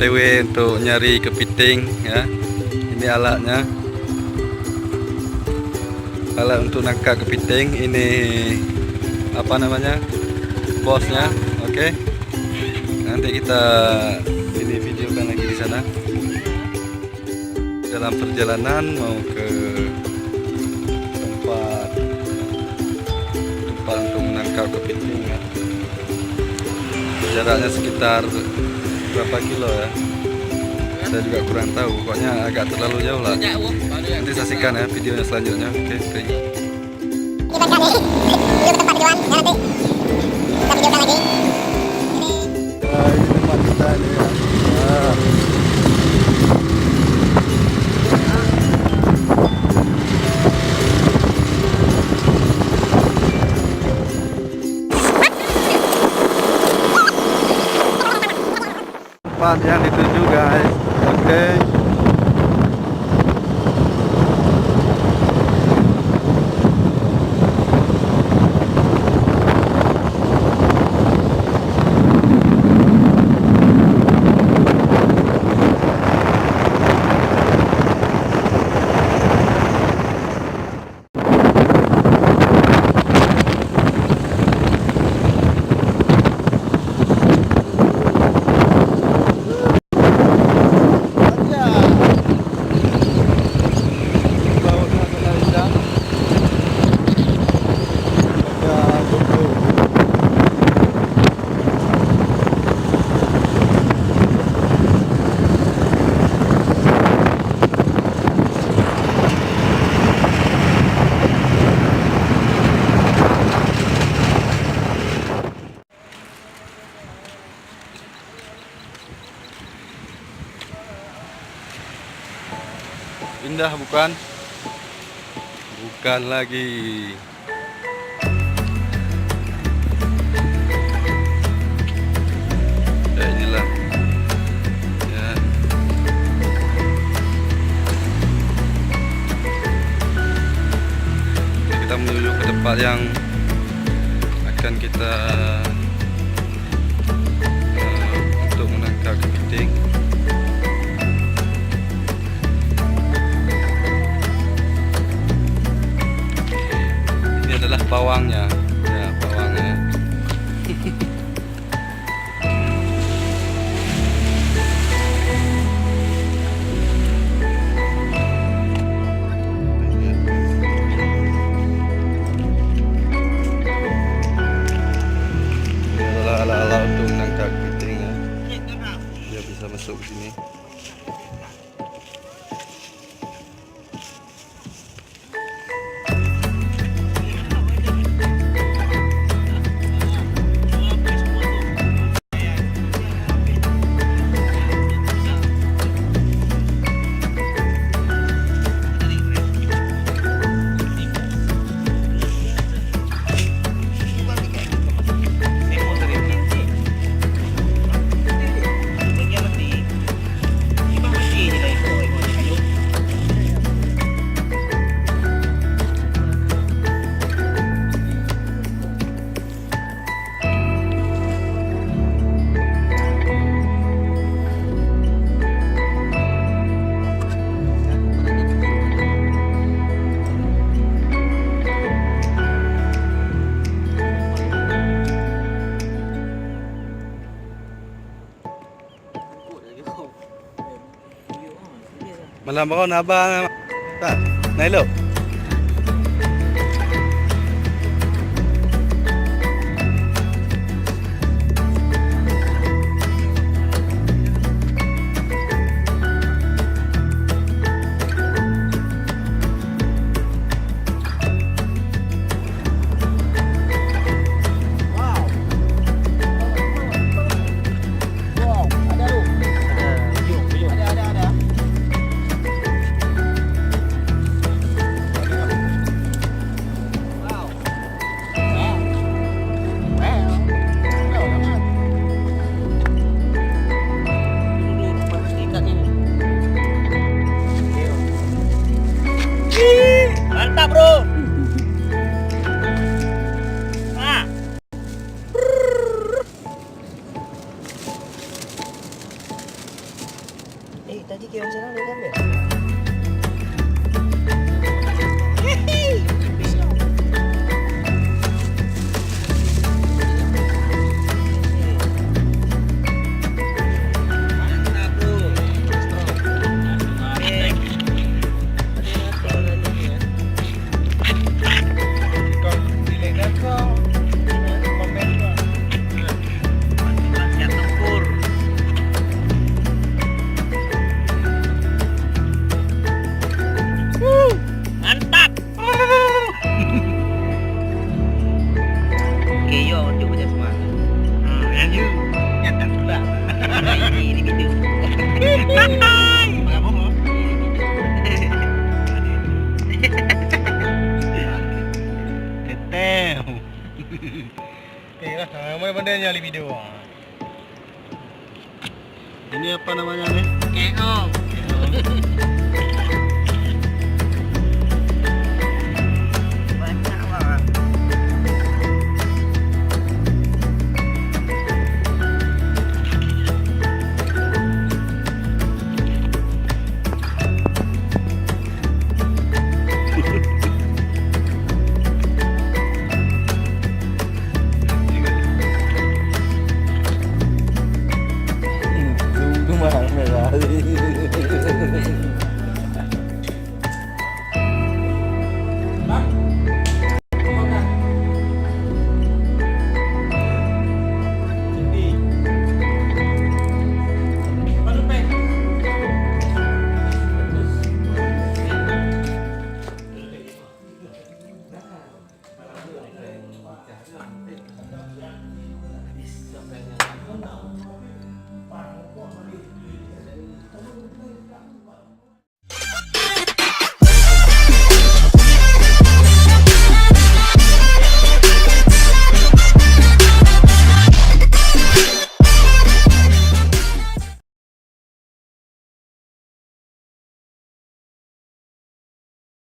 OTW untuk nyari kepiting ya. Ini alatnya, alat untuk nangkap kepiting. Ini apa namanya, bosnya. Oke, nanti kita ini videokan lagi di sana dalam perjalanan mau ke tempat untuk menangkap kepiting ya. Jaraknya sekitar berapa kilo ya, saya juga kurang tahu, pokoknya agak terlalu jauh lah. Nanti saksikan ya videonya selanjutnya. Oke, stay. Ini tempat kita ini ya. Tempat yang dituju guys. Oke. Indah bukan? Bukan lagi. Ya inilah. Ya. Kita menuju ke tempat yang akan kita untuk menangkap kepiting. Bawangnya, ya bawangnya. Ini adalah alat-alat untuk menangkap kepiting ya. Dia bisa masuk ke sini. Malam baron abang tak naik lo. Mantap bro. Ah. 1 Mantap. Oke, yuk coba aja semua. Lanjut. Nyata pula. Ini video. Apa mau? Ketem. Mana benda nyali video. Ini apa namanya nih? Keong. Banyak lah. Tunggu mah merah.